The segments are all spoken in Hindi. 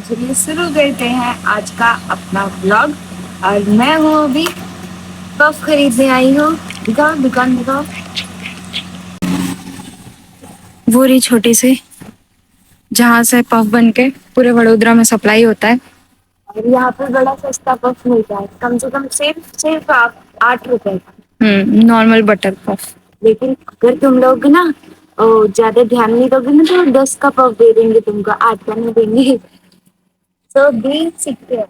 चलिए शुरू करते हैं आज का अपना व्लॉग। और मैं हूँ अभी पफ खरीदने आई हूँ। दिखाओ दुकान दिखाओ। वो रही छोटी सी, जहाँ से पफ बन के पूरे वडोदरा में सप्लाई होता है। और यहाँ पे बड़ा सस्ता पफ मिलता है, कम से कम सिर्फ सिर्फ आप 8 रुपए का। Normal butter puff. लेकिन अगर तुम लोग ना ज्यादा ध्यान नहीं दोगे ना तो 10 का पफ दे देंगे तुमको, 8 का नहीं देंगे। तो देख सकते हो।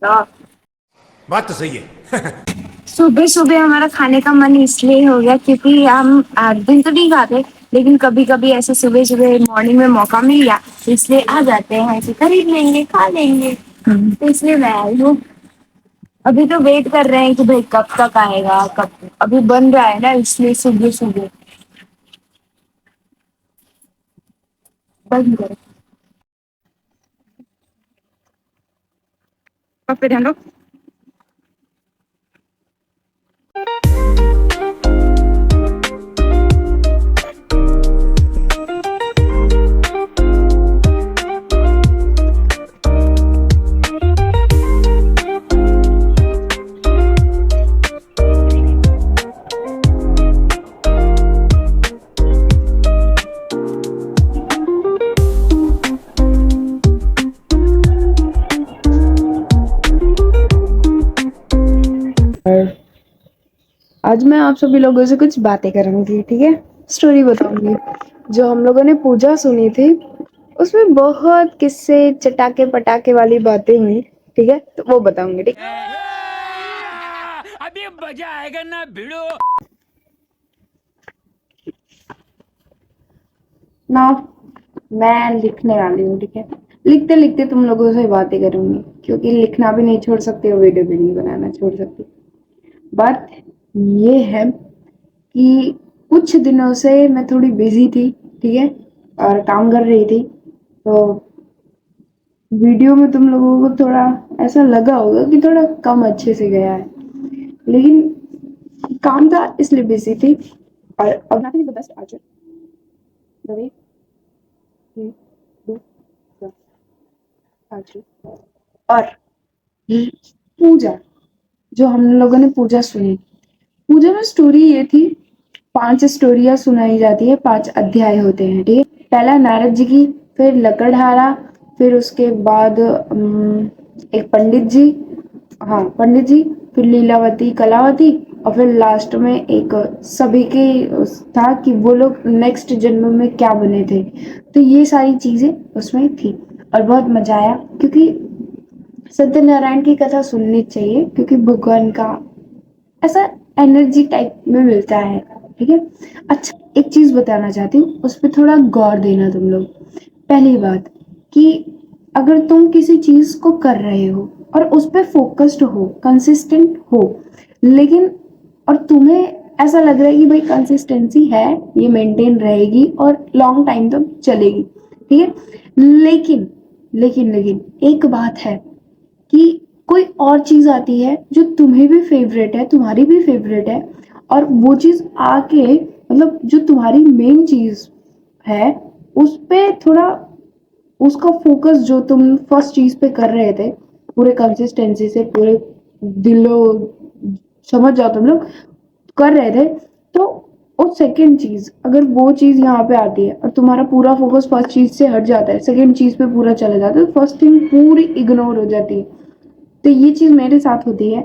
तो बात तो सही है। सुबह सुबह हमारा खाने का मन इसलिए हो गया क्योंकि हम हर दिन तो नहीं खाते, लेकिन कभी कभी ऐसे सुबह सुबह मॉर्निंग में मौका मिल गया तो इसलिए आ जाते हैं, ऐसे खरीद लेंगे खा लेंगे। तो इसलिए मैं आई हूँ। अभी तो वेट कर रहे हैं कि भाई कब तक आएगा, कब अभी बन रहा है ना, इसलिए सुबह सुबह बंद करो। अब पे ध्यान दो। आज मैं आप सभी लोगों से कुछ बातें करूंगी, ठीक है। स्टोरी बताऊंगी। जो हम लोगों ने पूजा सुनी थी उसमें बहुत किस्से चटाके पटाके वाली बातें हुई, ठीक है, तो वो बताऊंगी, ठीक है। अभी मजा आएगा ना भिड़ो। ना मैं लिखने वाली हूँ, ठीक है। लिखते लिखते तुम लोगों से बातें करूंगी क्योंकि लिखना भी नहीं छोड़ सकती और वीडियो भी नहीं बनाना छोड़ सकती। बात ये है कि कुछ दिनों से मैं थोड़ी बिजी थी, ठीक है, और काम कर रही थी। तो वीडियो में तुम लोगों को थोड़ा ऐसा लगा होगा कि थोड़ा कम अच्छे से गया है, लेकिन काम था इसलिए बिजी थी। और अब nothing is the best Archer the way you do the archery. और पूजा, जो हम लोगों ने पूजा सुनी, पूजा में स्टोरी ये थी, 5 स्टोरियां सुनाई जाती है, 5 अध्याय होते हैं, ठीक है। पहला नारद जी की, फिर लकड़हारा, फिर उसके बाद एक पंडित जी, हाँ पंडित जी, फिर लीलावती कलावती, और फिर लास्ट में एक सभी के था कि वो लोग नेक्स्ट जन्म में क्या बने थे। तो ये सारी चीजें उसमें थी और बहुत मजा आया क्योंकि सत्यनारायण की कथा सुननी चाहिए क्योंकि भगवान का ऐसा एनर्जी टाइप में मिलता है, ठीक है। अच्छा, एक चीज बताना चाहती हूँ, उस पर थोड़ा गौर देना तुम लोग। पहली बात कि अगर तुम किसी चीज को कर रहे हो और उस पर फोकस्ड हो, कंसिस्टेंट हो, लेकिन और तुम्हें ऐसा लग रहा है कि भाई कंसिस्टेंसी है, ये मेंटेन रहेगी और लॉन्ग टाइम तक चलेगी, ठीक है। लेकिन लेकिन लेकिन एक बात है कि कोई और चीज आती है जो तुम्हें भी फेवरेट है, तुम्हारी भी फेवरेट है, और वो चीज आके मतलब जो तुम्हारी मेन चीज है उस पे थोड़ा उसका फोकस जो तुम फर्स्ट चीज पे कर रहे थे पूरे कंसिस्टेंसी से, पूरे दिलो समझ जाओ तुम लोग कर रहे थे, तो और सेकंड चीज अगर वो चीज यहाँ पे आती है और तुम्हारा पूरा फोकस फर्स्ट चीज से हट जाता है, सेकंड चीज पे पूरा चला जाता है, तो फर्स्ट थिंग पूरी इग्नोर हो जाती है। तो ये चीज मेरे साथ होती है।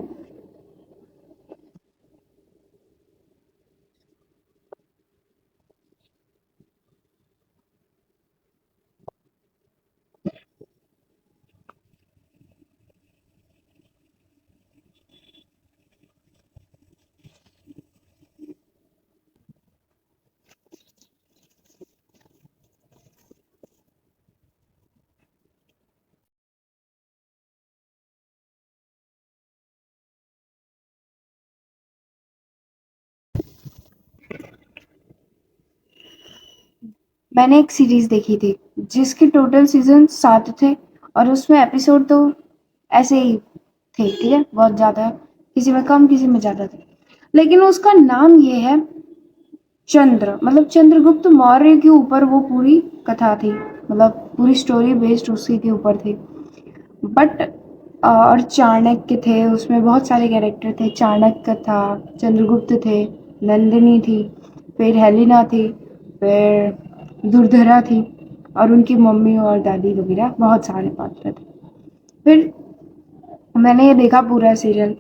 मैंने एक सीरीज देखी थी जिसके टोटल सीजन 7 थे और उसमें एपिसोड तो ऐसे ही थे, ठीक है, बहुत ज्यादा, किसी में कम किसी में ज्यादा थे, लेकिन उसका नाम ये है चंद्र, मतलब चंद्रगुप्त मौर्य के ऊपर वो पूरी कथा थी। मतलब पूरी स्टोरी बेस्ड उसी के ऊपर थी। बट और चाणक्य थे, उसमें बहुत सारे कैरेक्टर थे। चाणक्य था, चंद्रगुप्त थे, नंदिनी थी, फिर हेलिना थी, फिर दुर्धरा थी, और उनकी मम्मी और दादी वगैरह बहुत सारे पात्र थे। फिर मैंने ये देखा पूरा सीरियल,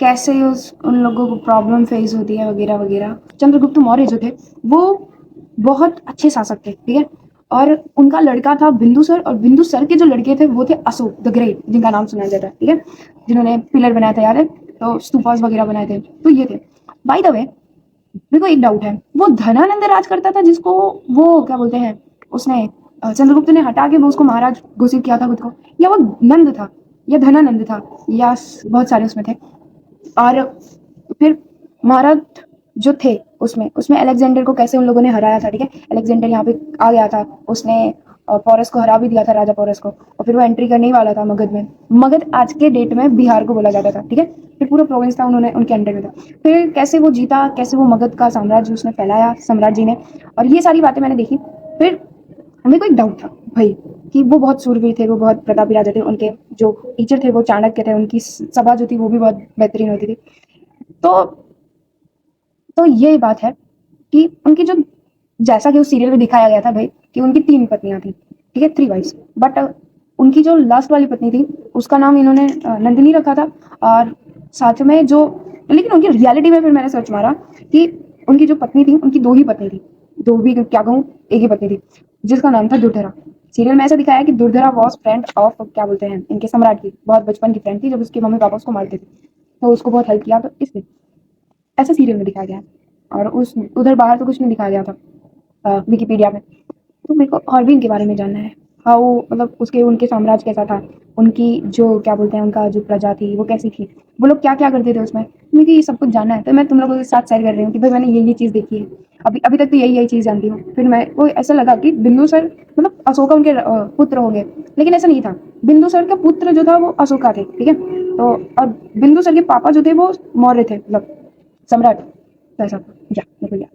कैसे उस उन लोगों को प्रॉब्लम फेस होती है वगैरह वगैरह। चंद्रगुप्त मौर्य जो थे वो बहुत अच्छे शासक थे, ठीक है। और उनका लड़का था बिंदुसर, और बिंदुसर के जो लड़के थे वो थे अशोक द ग्रेट, जिनका नाम सुना जाता है, ठीक है, जिन्होंने पिलर बनाया था, याद है, तो स्तूपास वगैरह बनाए थे, तो ये थे। बाय द वे, मेरे को एक डाउट है, वो धनानंद राज करता था जिसको वो क्या बोलते हैं, उसने चंद्रगुप्त ने हटा के वो उसको महाराज घोषित किया था खुद को, या वो नंद था, या धनानंद था, या बहुत सारे उसमें थे। और फिर महाराज जो थे उसमें उसमें अलेक्जेंडर को कैसे उन लोगों ने हराया था, ठीक है। अलेक्जेंडर यहाँ पे आ गया था, उसने पोरस को हरा भी दिया था, राजा पोरस को, और फिर वो एंट्री करने ही वाला था मगध में। मगध आज के डेट में बिहार को बोला जाता था, ठीक है। फिर पूरा प्रोविंस था, उन्होंने उनके अंडर में था। फिर कैसे वो जीता, कैसे वो मगध का साम्राज्य उसने फैलाया, सम्राट जी ने, और ये सारी बातें मैंने देखी। फिर मेरे को एक डाउट था भाई, कि वो बहुत सूरवीर थे, वो बहुत प्रतापी राजा थे, उनके जो टीचर थे वो चाणक्य थे, उनकी सभा जो थी वो भी बहुत बेहतरीन होती थी। तो ये बात है कि उनकी जो, जैसा कि उस सीरियल में दिखाया गया था भाई, कि उनकी 3 पत्नियां थी, ठीक है, 3 वाइफ्स। बट उनकी जो लास्ट वाली पत्नी थी उसका नाम इन्होंने नंदिनी रखा था। और साथ में जो, लेकिन उनकी रियलिटी में फिर मैंने सर्च मारा कि उनकी जो पत्नी थी, उनकी 2 ही पत्नी थी, 2 भी क्या कहूँ, एक ही पत्नी थी, जिसका नाम था दुर्धरा। सीरियल में ऐसा दिखाया कि दुर्धरा वॉज फ्रेंड ऑफ, क्या बोलते हैं, इनके सम्राट की बहुत बचपन की फ्रेंड थी, जब उसके मम्मी पापा उसको मारते थे तो उसको बहुत हेल्प किया, तो इसलिए ऐसा सीरियल में दिखाया गया है। और उस उधर बाहर तो कुछ नहीं दिखाया गया था विकिपीडिया में। तो मेरे को और भी इनके बारे में जानना है, हाउ, मतलब उसके उनके साम्राज्य कैसा था, उनकी जो क्या बोलते हैं, उनका जो प्रजा थी वो कैसी थी, वो लोग क्या क्या करते थे उसमें, मेरे को ये सब कुछ जानना है। तो मैं तुम लोगों के साथ शेयर कर रही हूँ कि भाई मैंने ये चीज़ देखी है, अभी अभी तक तो यही यही चीज़ जानती हूँ। फिर मैं वो ऐसा लगा कि बिंदुसर मतलब अशोका उनके पुत्र हो गए, लेकिन ऐसा नहीं था। बिंदुसर का पुत्र जो था वो अशोका थे, ठीक है। तो और बिंदुसर के पापा जो थे वो मौर्य थे, मतलब सम्राट, तो ऐसा था। या मेरे को याद,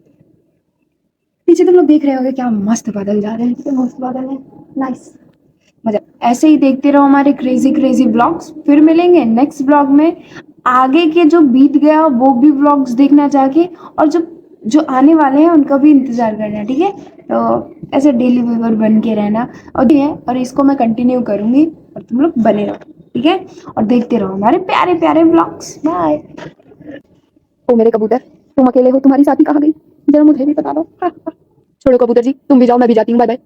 पीछे तुम लोग देख रहे होगे क्या मस्त बादल जा रहे हैं, कितने मस्त बादल है, नाइस, मजा। ऐसे ही देखते रहो हमारे क्रेजी क्रेजी ब्लॉग्स, फिर मिलेंगे नेक्स्ट ब्लॉग में। आगे के जो बीत गया वो भी ब्लॉग्स देखना जाके, और जो जो आने वाले हैं उनका भी इंतजार करना, ठीक है। तो ऐसे डेली व्यूअर बन के रहना, और ये है, और इसको मैं कंटिन्यू करूंगी, और तुम लोग बने रहो, ठीक है, और देखते रहो हमारे प्यारे प्यारे ब्लॉग्स। बाय। ओ मेरे कबूतर, तुम अकेले हो, तुम्हारी साथी कहाँ गई, जरा मुझे भी बता दो। छोड़ो कबूतर जी, तुम भी जाओ, मैं भी जाती हूँ, बाय बाय।